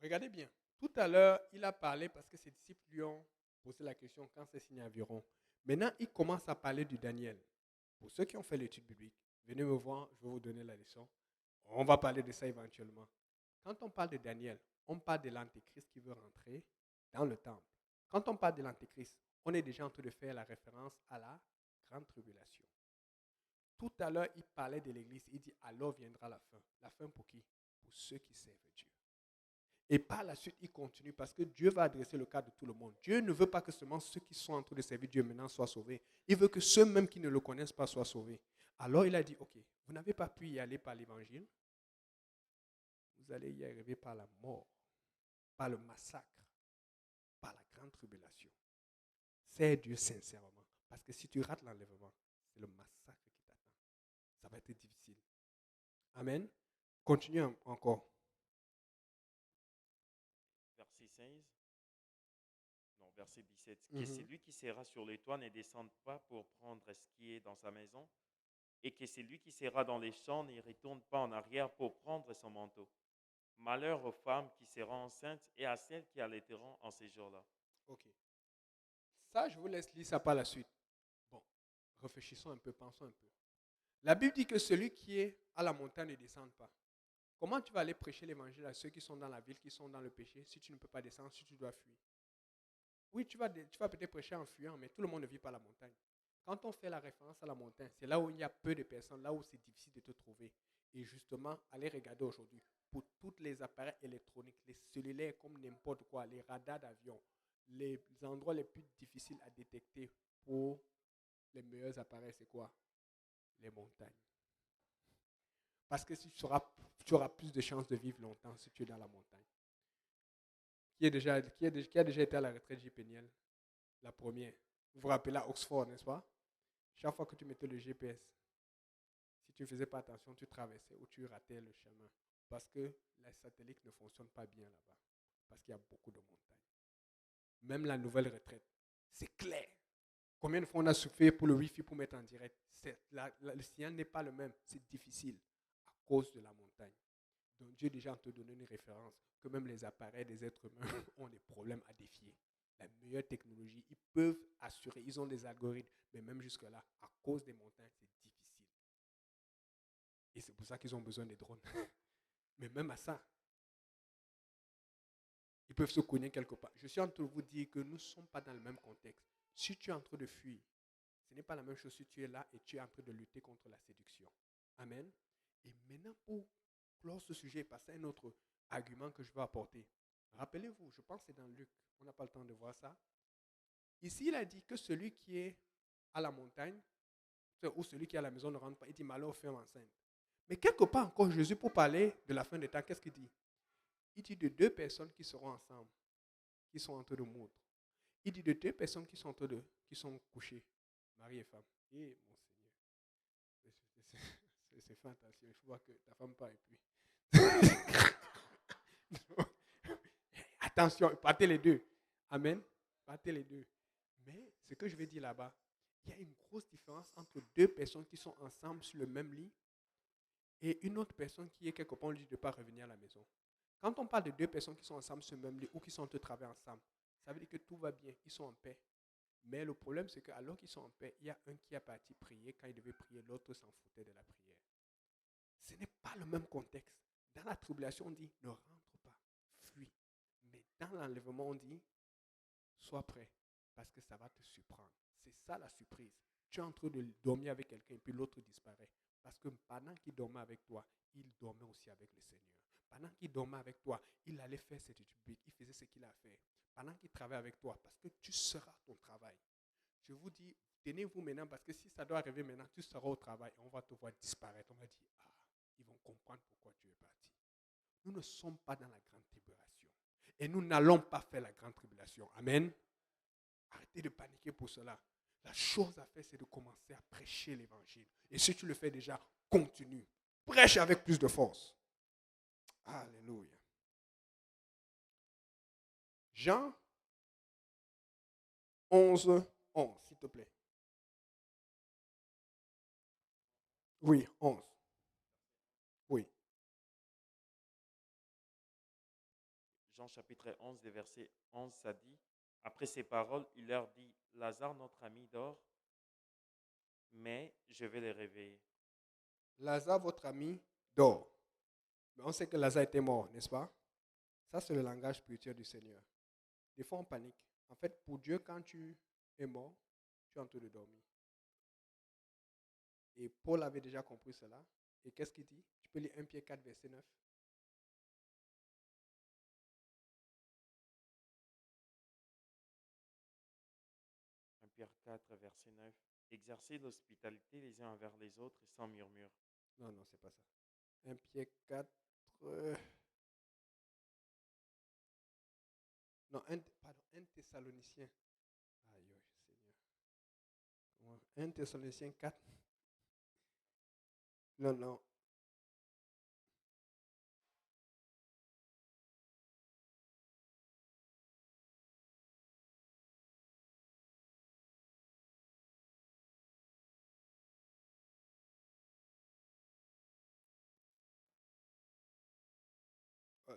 regardez bien. Tout à l'heure, il a parlé parce que ses disciples lui ont posé la question quand ces signes arriveront. Maintenant, il commence à parler du Daniel. Pour ceux qui ont fait l'étude biblique, venez me voir, je vais vous donner la leçon. On va parler de ça éventuellement. Quand on parle de Daniel, on parle de l'Antéchrist qui veut rentrer dans le temple. Quand on parle de l'Antéchrist, on est déjà en train de faire la référence à la grande tribulation. Tout à l'heure, il parlait de l'Église. Il dit, alors viendra la fin. La fin pour qui? Pour ceux qui servent Dieu. Et par la suite, il continue parce que Dieu va adresser le cas de tout le monde. Dieu ne veut pas que seulement ceux qui sont en train de servir Dieu maintenant soient sauvés. Il veut que ceux même qui ne le connaissent pas soient sauvés. Alors il a dit, ok, vous n'avez pas pu y aller par l'évangile. Vous allez y arriver par la mort, par le massacre, par la grande tribulation. C'est Dieu sincèrement. Parce que si tu rates l'enlèvement, c'est le massacre qui t'attend. Ça va être difficile. Amen. Continuons encore. Verset 16. Non, verset 17. Que celui qui sera sur les toits ne descende pas pour prendre ce qui est dans sa maison, et que celui qui sera dans les champs ne retourne pas en arrière pour prendre son manteau. Malheur aux femmes qui seront enceintes et à celles qui allaiteront en ces jours-là. Ok. Ça, je vous laisse lire ça par la suite. Bon, réfléchissons un peu, pensons un peu. La Bible dit que celui qui est à la montagne ne descende pas. Comment tu vas aller prêcher l'évangile à ceux qui sont dans la ville, qui sont dans le péché, si tu ne peux pas descendre, si tu dois fuir? Oui, tu vas peut-être prêcher en fuyant, mais tout le monde ne vit pas à la montagne. Quand on fait la référence à la montagne, c'est là où il y a peu de personnes, là où c'est difficile de te trouver. Et justement, allez regarder aujourd'hui, pour tous les appareils électroniques, les cellulaires comme n'importe quoi, les radars d'avion, les endroits les plus difficiles à détecter pour les meilleurs appareils, c'est quoi? Les montagnes. Parce que si tu auras plus de chances de vivre longtemps si tu es dans la montagne. Qui a déjà été à la retraite JPNL? La première. Vous vous rappelez à Oxford, n'est-ce pas? Chaque fois que tu mettais le GPS, si tu ne faisais pas attention, tu traversais ou tu ratais le chemin. Parce que les satellites ne fonctionnent pas bien là-bas. Parce qu'il y a beaucoup de montagnes. Même la nouvelle retraite, c'est clair. Combien de fois on a souffert pour le Wi-Fi pour mettre en direct? Le signal n'est pas le même. C'est difficile à cause de la montagne. Donc Dieu déjà en te donné une référence que même les appareils des êtres humains ont des problèmes à défier. La meilleure technologie, ils peuvent assurer, ils ont des algorithmes, mais même jusque-là, à cause des montagnes, c'est difficile. Et c'est pour ça qu'ils ont besoin des drones. Mais même à ça, ils peuvent se cogner quelque part. Je suis en train de vous dire que nous ne sommes pas dans le même contexte. Si tu es en train de fuir, ce n'est pas la même chose si tu es là et tu es en train de lutter contre la séduction. Amen. Et maintenant, pour clore ce sujet et passer à un autre argument que je veux apporter. Rappelez-vous, je pense que c'est dans Luc, on n'a pas le temps de voir ça. Ici, il a dit que celui qui est à la montagne, ou celui qui est à la maison ne rentre pas, il dit malheur aux femmes enceintes. Mais quelque part encore, Jésus, pour parler de la fin des temps, qu'est-ce qu'il dit? Il dit de deux personnes qui seront ensemble, qui sont en train de moudre. Il dit de deux personnes qui sont couchées, mari et femme. Et mon Seigneur, c'est fait attention, il faut voir que ta femme part et puis. Attention, partez les deux. Amen. Partez les deux. Mais ce que je vais dire là-bas, il y a une grosse différence entre deux personnes qui sont ensemble sur le même lit et une autre personne qui est quelque part, on lui dit de ne pas revenir à la maison. Quand on parle de deux personnes qui sont ensemble sur le même lit ou qui sont en train de travailler ensemble, ça veut dire que tout va bien, ils sont en paix. Mais le problème, c'est qu'alors qu'ils sont en paix, il y a un qui a parti prier. Quand il devait prier, l'autre s'en foutait de la prière. Ce n'est pas le même contexte. Dans la tribulation, on dit ne rentre pas, fuis. Mais dans l'enlèvement, on dit sois prêt parce que ça va te surprendre. C'est ça la surprise. Tu es en train de dormir avec quelqu'un et puis l'autre disparaît. Parce que pendant qu'il dormait avec toi, il dormait aussi avec le Seigneur. Pendant qu'il dormait avec toi, il allait faire cette étude, il faisait ce qu'il a fait. Pendant qu'il travaillait avec toi, parce que tu seras ton travail. Je vous dis, tenez-vous maintenant, parce que si ça doit arriver maintenant, tu seras au travail et on va te voir disparaître. On va dire, ah, ils vont comprendre pourquoi tu es parti. Nous ne sommes pas dans la grande tribulation. Et nous n'allons pas faire la grande tribulation. Amen. Arrêtez de paniquer pour cela. La chose à faire, c'est de commencer à prêcher l'évangile. Et si tu le fais déjà, continue. Prêche avec plus de force. Alléluia. Jean 11, 11, s'il te plaît. Oui, 11. Oui. Jean chapitre 11, des versets 11, ça dit, après ces paroles, il leur dit, Lazare, notre ami, dort, mais je vais le réveiller. Lazare, votre ami, dort. Mais on sait que Lazare était mort, n'est-ce pas? Ça, c'est le langage spirituel du Seigneur. Des fois, on panique. En fait, pour Dieu, quand tu es mort, tu es en train de dormir. Et Paul avait déjà compris cela. Et qu'est-ce qu'il dit? Tu peux lire 1 Pierre 4, verset 9. 1 Pierre 4, verset 9. Exercez l'hospitalité les uns envers les autres sans murmure. Non, non, c'est pas ça. 1 Pierre 4. Non, pardon, 1 Thessalonicien. Aïe, Seigneur. 1 Thessaloniciens 4. Non, non.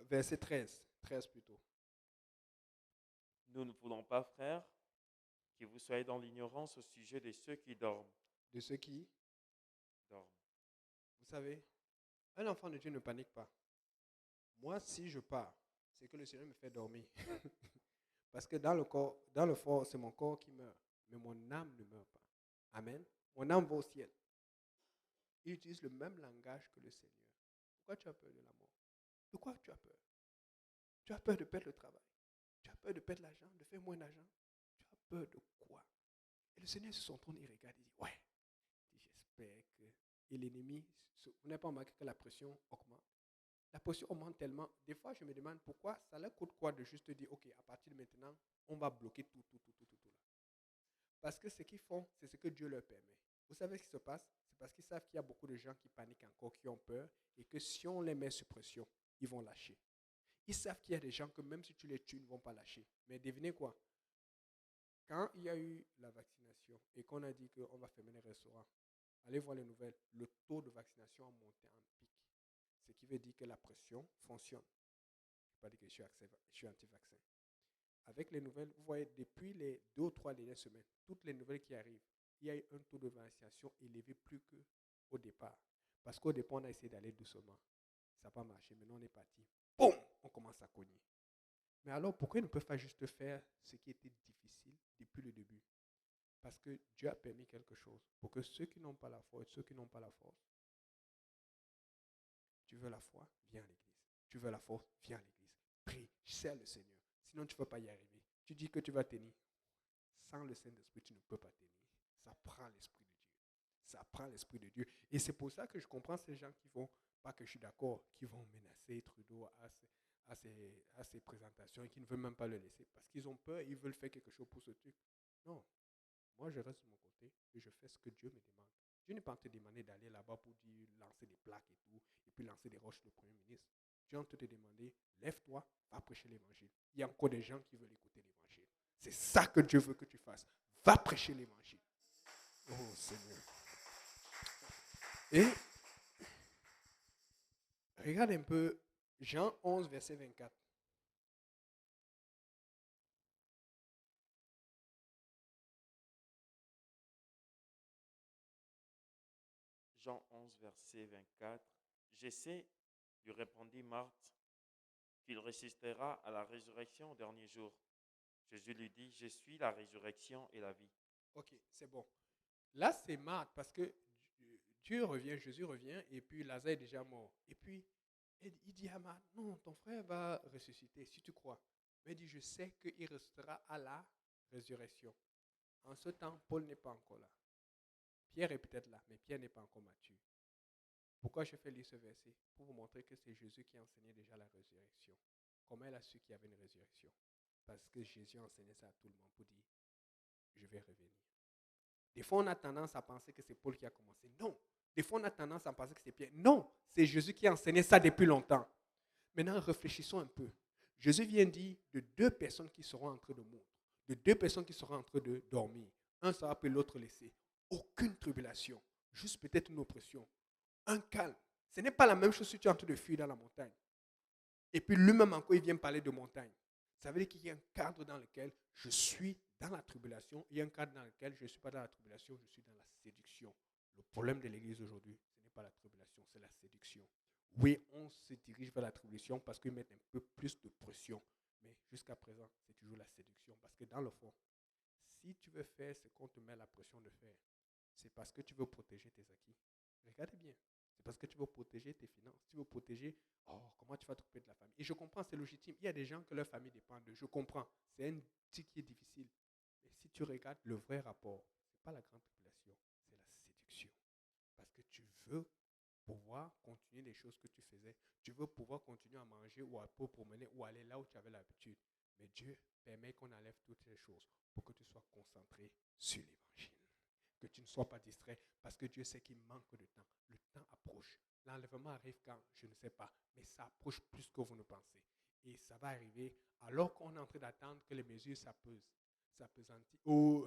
Verset 13. 13 plutôt. Nous ne voulons pas, frères, que vous soyez dans l'ignorance au sujet de ceux qui dorment. De ceux qui dorment. Vous savez, un enfant de Dieu ne panique pas. Moi, si je pars, c'est que le Seigneur me fait dormir. Parce que dans le corps, dans le fond, c'est mon corps qui meurt. Mais mon âme ne meurt pas. Amen. Mon âme va au ciel. Il utilise le même langage que le Seigneur. Pourquoi tu as peur de la mort? De quoi tu as peur? Tu as peur de perdre le travail? Tu as peur de perdre l'argent, de faire moins d'argent? Tu as peur de quoi? Et le Seigneur sur son trône, il regarde, il dit, ouais, j'espère que... Et l'ennemi, vous n'avez pas remarqué que la pression augmente? La pression augmente tellement. Des fois, je me demande pourquoi ça leur coûte quoi de juste dire, ok, à partir de maintenant, on va bloquer tout là. Parce que ce qu'ils font, c'est ce que Dieu leur permet. Vous savez ce qui se passe? C'est parce qu'ils savent qu'il y a beaucoup de gens qui paniquent encore, qui ont peur, et que si on les met sous pression, ils vont lâcher. Ils savent qu'il y a des gens que même si tu les tues, ils ne vont pas lâcher. Mais devinez quoi? Quand il y a eu la vaccination et qu'on a dit qu'on va fermer les restaurants, allez voir les nouvelles, le taux de vaccination a monté en pic. Ce qui veut dire que la pression fonctionne. Je ne vais pas dire que je suis anti-vaccin. Avec les nouvelles, vous voyez, depuis les 2 ou 3 dernières semaines, toutes les nouvelles qui arrivent, il y a eu un taux de vaccination élevé plus qu'au départ. Parce qu'au départ, on a essayé d'aller doucement. Ça n'a pas marché. Maintenant, on est parti. Boum! On commence à cogner. Mais alors, pourquoi ils ne peuvent pas juste faire ce qui était difficile depuis le début? Parce que Dieu a permis quelque chose. Pour que ceux qui n'ont pas la foi et ceux qui n'ont pas la force, tu veux la foi, viens à l'église. Tu veux la force, viens à l'église. Prie, sers le Seigneur. Sinon, tu ne peux pas y arriver. Tu dis que tu vas tenir. Sans le Saint-Esprit, tu ne peux pas tenir. Ça prend l'Esprit de Dieu. Ça prend l'Esprit de Dieu. Et c'est pour ça que je comprends ces gens qui vont, pas que je suis d'accord, qui vont menacer Trudeau à ses présentations et qui ne veulent même pas le laisser. Parce qu'ils ont peur, ils veulent faire quelque chose pour ce truc. Non. Moi, je reste de mon côté et je fais ce que Dieu me demande. Dieu n'est pas en train de demander d'aller là-bas pour dire, lancer des plaques et tout, et puis lancer des roches de Premier ministre. Dieu est en train de te demander, lève-toi, va prêcher l'évangile. Il y a encore des gens qui veulent écouter l'évangile. C'est ça que Dieu veut que tu fasses. Va prêcher l'évangile. Oh Seigneur. Et regarde un peu Jean 11, verset 24. Jean 11, verset 24. Je sais, lui répondit Marthe, qu'il ressuscitera à la résurrection au dernier jour. Jésus lui dit, je suis la résurrection et la vie. Ok, c'est bon. Là, c'est Marthe parce que Dieu revient, Jésus revient, et puis Lazare est déjà mort. Et puis, il dit à Marthe, non, ton frère va ressusciter, si tu crois. Mais il dit, je sais qu'il restera à la résurrection. En ce temps, Paul n'est pas encore là. Pierre est peut-être là, mais Pierre n'est pas encore mature. Pourquoi je fais lire ce verset? Pour vous montrer que c'est Jésus qui enseignait déjà la résurrection. Comment elle a su qu'il y avait une résurrection? Parce que Jésus enseignait ça à tout le monde pour dire, je vais revenir. Des fois, on a tendance à penser que c'est Paul qui a commencé. Non. Des fois, on a tendance à penser que c'est Pierre. Non, c'est Jésus qui a enseigné ça depuis longtemps. Maintenant, réfléchissons un peu. Jésus vient dire de deux personnes qui seront en train de mourir, de deux personnes qui seront en train de dormir. Un sera appelé, l'autre laissé. Aucune tribulation, juste peut-être une oppression, un calme. Ce n'est pas la même chose si tu es en train de fuir dans la montagne. Et puis lui-même encore, il vient parler de montagne. Ça veut dire qu'il y a un cadre dans lequel je suis dans la tribulation. Il y a un cadre dans lequel je ne suis pas dans la tribulation, je suis dans la séduction. Le problème de l'Église aujourd'hui, ce n'est pas la tribulation, c'est la séduction. Oui, on se dirige vers la tribulation parce qu'ils mettent un peu plus de pression. Mais jusqu'à présent, c'est toujours la séduction. Parce que dans le fond, si tu veux faire ce qu'on te met la pression de faire, c'est parce que tu veux protéger tes acquis. Regardez bien. C'est parce que tu veux protéger tes finances. Tu veux protéger, oh, comment tu vas t'occuper de la famille. Et je comprends, c'est légitime. Il y a des gens que leur famille dépend d'eux. Je comprends. C'est un petit qui est difficile. Mais si tu regardes le vrai rapport, ce n'est pas la grande tribulation, c'est la séduction. Parce que tu veux pouvoir continuer les choses que tu faisais. Tu veux pouvoir continuer à manger ou à te promener ou aller là où tu avais l'habitude. Mais Dieu permet qu'on enlève toutes ces choses pour que tu sois concentré sur l'évangile. Que tu ne sois pas distrait parce que Dieu sait qu'il manque de temps. Le temps approche. L'enlèvement arrive quand? Je ne sais pas. Mais ça approche plus que vous ne pensez. Et ça va arriver alors qu'on est en train d'attendre que les mesures s'apesantit ou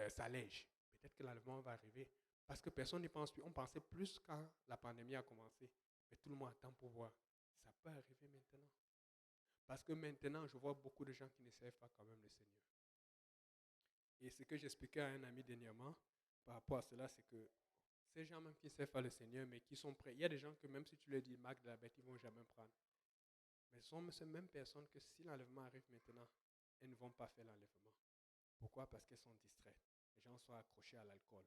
s'allègent. Peut-être que l'enlèvement va arriver parce que personne n'y pense plus. On pensait plus quand la pandémie a commencé. Mais tout le monde attend pour voir. Ça peut arriver maintenant. Parce que maintenant, je vois beaucoup de gens qui ne servent pas quand même le Seigneur. Et ce que j'expliquais à un ami dernièrement par rapport à cela, c'est que ces gens même qui ne servent pas le Seigneur, mais qui sont prêts. Il y a des gens que même si tu leur dis marque de la bête, ils ne vont jamais prendre. Mais ce sont ces mêmes personnes que si l'enlèvement arrive maintenant, elles ne vont pas faire l'enlèvement. Pourquoi? Parce qu'elles sont distraites. Les gens sont accrochés à l'alcool,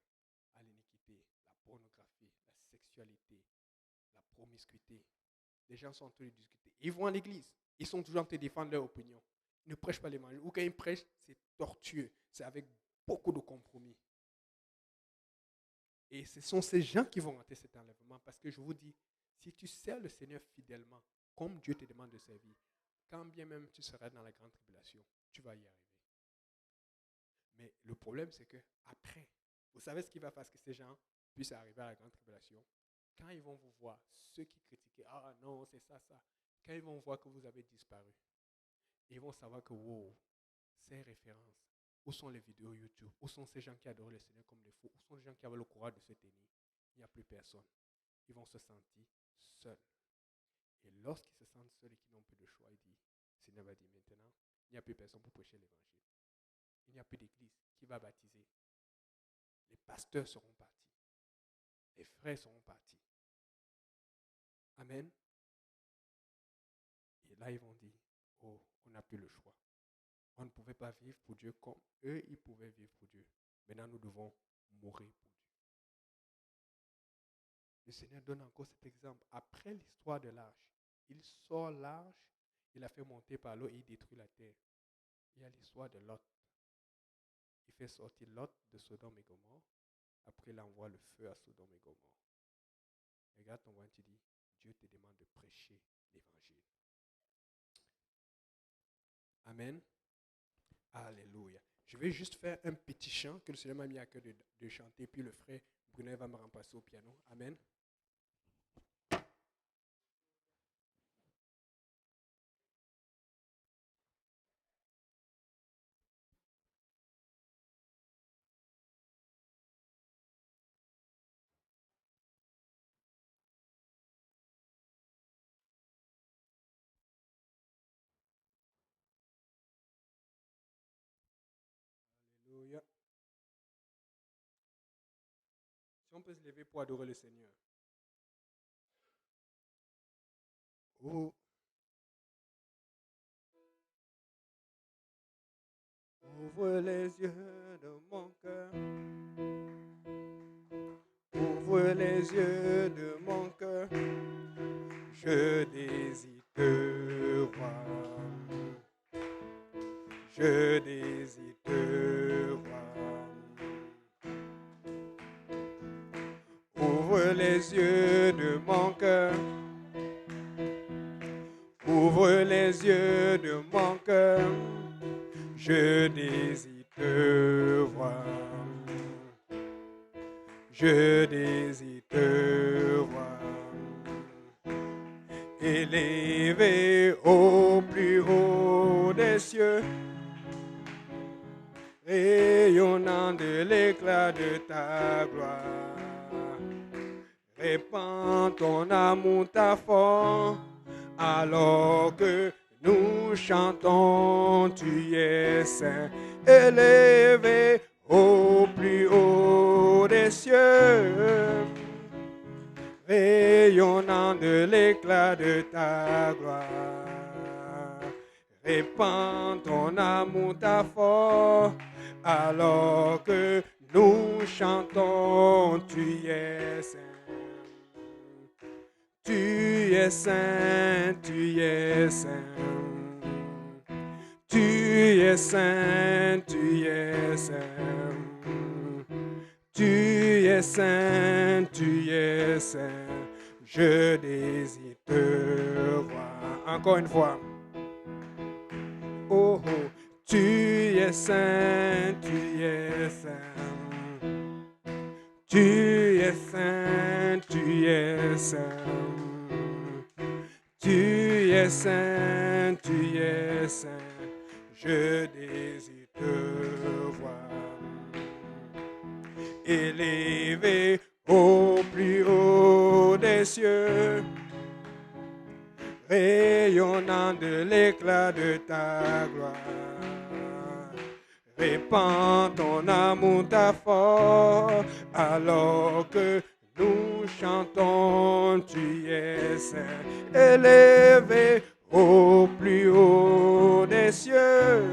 à l'iniquité, la pornographie, la sexualité, la promiscuité. Les gens sont en train de discuter. Ils vont à l'église. Ils sont toujours en train de défendre leur opinion. Ils ne prêchent pas l'évangile. Ou quand ils prêchent, c'est tortueux. C'est avec beaucoup de compromis. Et ce sont ces gens qui vont rater cet enlèvement. Parce que je vous dis, si tu sers le Seigneur fidèlement, comme Dieu te demande de servir, quand bien même tu seras dans la grande tribulation, tu vas y arriver. Mais le problème, c'est que après, vous savez ce qui va faire que ces gens puissent arriver à la grande tribulation? Quand ils vont vous voir, ceux qui critiquaient, ah non, c'est ça, ça, quand ils vont voir que vous avez disparu, ils vont savoir que, wow, ces références, où sont les vidéos YouTube? Où sont ces gens qui adorent le Seigneur comme des fous? Où sont les gens qui avaient le courage de se tenir? Il n'y a plus personne. Ils vont se sentir seuls. Et lorsqu'ils se sentent seuls et qu'ils n'ont plus de choix, il dit, le Seigneur va dire maintenant, il n'y a plus personne pour prêcher l'évangile. Il n'y a plus d'église qui va baptiser. Les pasteurs seront partis. Les frères seront partis. Amen. Et là, ils vont dire, oh, on n'a plus le choix. On ne pouvait pas vivre pour Dieu comme eux, ils pouvaient vivre pour Dieu. Maintenant, nous devons mourir pour Dieu. Le Seigneur donne encore cet exemple. Après l'histoire de l'arche, il sort l'arche, il la fait monter par l'eau et il détruit la terre. Il y a l'histoire de Lot. Il fait sortir Lot de Sodome et Gomorre. Après, il envoie le feu à Sodome et Gomorre. Regarde ton voisin, tu dis, Dieu te demande de prêcher l'évangile. Amen. Alléluia. Je vais juste faire un petit chant que le Seigneur m'a mis à cœur de chanter, puis le frère Brunet va me remplacer au piano. Amen. Alléluia. Si on peut se lever pour adorer le Seigneur. Oh. Ouvre les yeux de mon cœur. Ouvre les yeux de mon cœur. Je désire te voir. Je désire te voir. Ouvre les yeux de mon cœur. Ouvre les yeux de mon cœur. Je désire te voir. Je désire te voir. Élevé au plus haut des cieux, rayonnant de l'éclat de ta gloire. Répands ton amour, ta force, alors que nous chantons, tu es saint, élevé au plus haut des cieux, rayonnant de l'éclat de ta gloire. Répands ton amour, ta force, alors que nous chantons, tu es saint. Tu es saint, tu es saint. Tu es saint, tu es saint. Tu es saint, tu es saint. Je désire te voir. Encore une fois. Oh, oh. Tu es saint, tu es saint. Tu es saint, tu es saint. Tu es saint, tu es saint. Je désire te voir. Élevé au plus haut des cieux, rayonnant de l'éclat de ta gloire. Répands ton amour, ta force, alors que nous chantons, tu es saint, élevé au plus haut des cieux,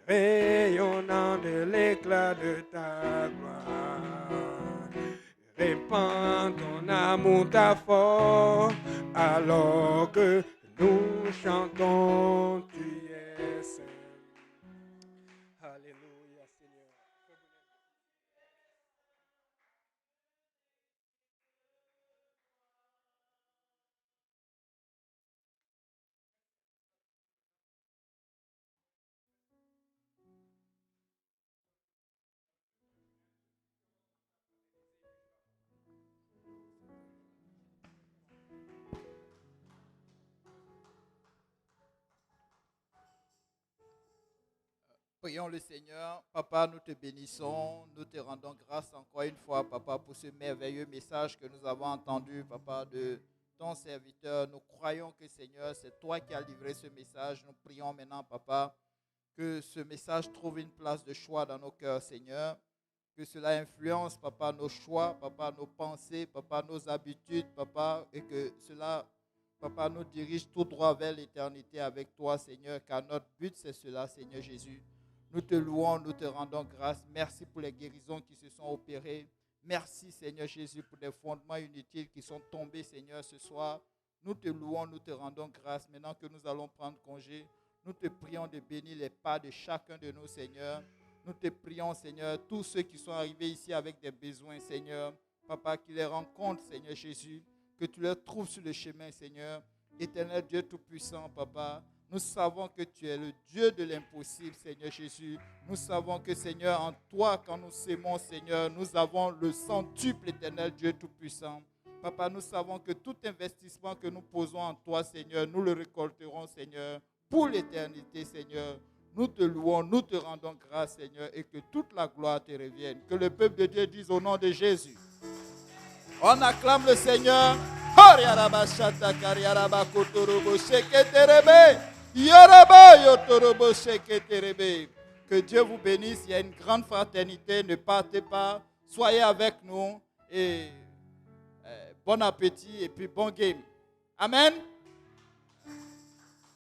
rayonnant de l'éclat de ta gloire. Répands ton amour, ta force, alors que nous chantons, tu es saint. Alléluia, Seigneur. Prions le Seigneur. Papa, nous te bénissons. Nous te rendons grâce encore une fois, Papa, pour ce merveilleux message que nous avons entendu, Papa, de ton serviteur. Nous croyons que, Seigneur, c'est toi qui as livré ce message. Nous prions maintenant, Papa, que ce message trouve une place de choix dans nos cœurs, Seigneur. Que cela influence, Papa, nos choix, Papa, nos pensées, Papa, nos habitudes, Papa, et que cela, Papa, nous dirige tout droit vers l'éternité avec toi, Seigneur, car notre but, c'est cela, Seigneur Jésus. Nous te louons, nous te rendons grâce. Merci pour les guérisons qui se sont opérées. Merci, Seigneur Jésus, pour des fondements inutiles qui sont tombés, Seigneur, ce soir. Nous te louons, nous te rendons grâce. Maintenant que nous allons prendre congé, nous te prions de bénir les pas de chacun de nous, Seigneur. Nous te prions, Seigneur, tous ceux qui sont arrivés ici avec des besoins, Seigneur. Papa, qu'ils les rencontrent, Seigneur Jésus. Que tu les trouves sur le chemin, Seigneur. Éternel Dieu Tout-Puissant, Papa. Nous savons que tu es le Dieu de l'impossible, Seigneur Jésus. Nous savons que, Seigneur, en toi, quand nous s'aimons, Seigneur, nous avons le centuple, éternel Dieu Tout-Puissant. Papa, nous savons que tout investissement que nous posons en toi, Seigneur, nous le récolterons, Seigneur, pour l'éternité, Seigneur. Nous te louons, nous te rendons grâce, Seigneur, et que toute la gloire te revienne. Que le peuple de Dieu dise au nom de Jésus. On acclame le Seigneur. Que Que Dieu vous bénisse. Il y a une grande fraternité. Ne partez pas. Soyez avec nous. Et bon appétit et puis bon game. Amen.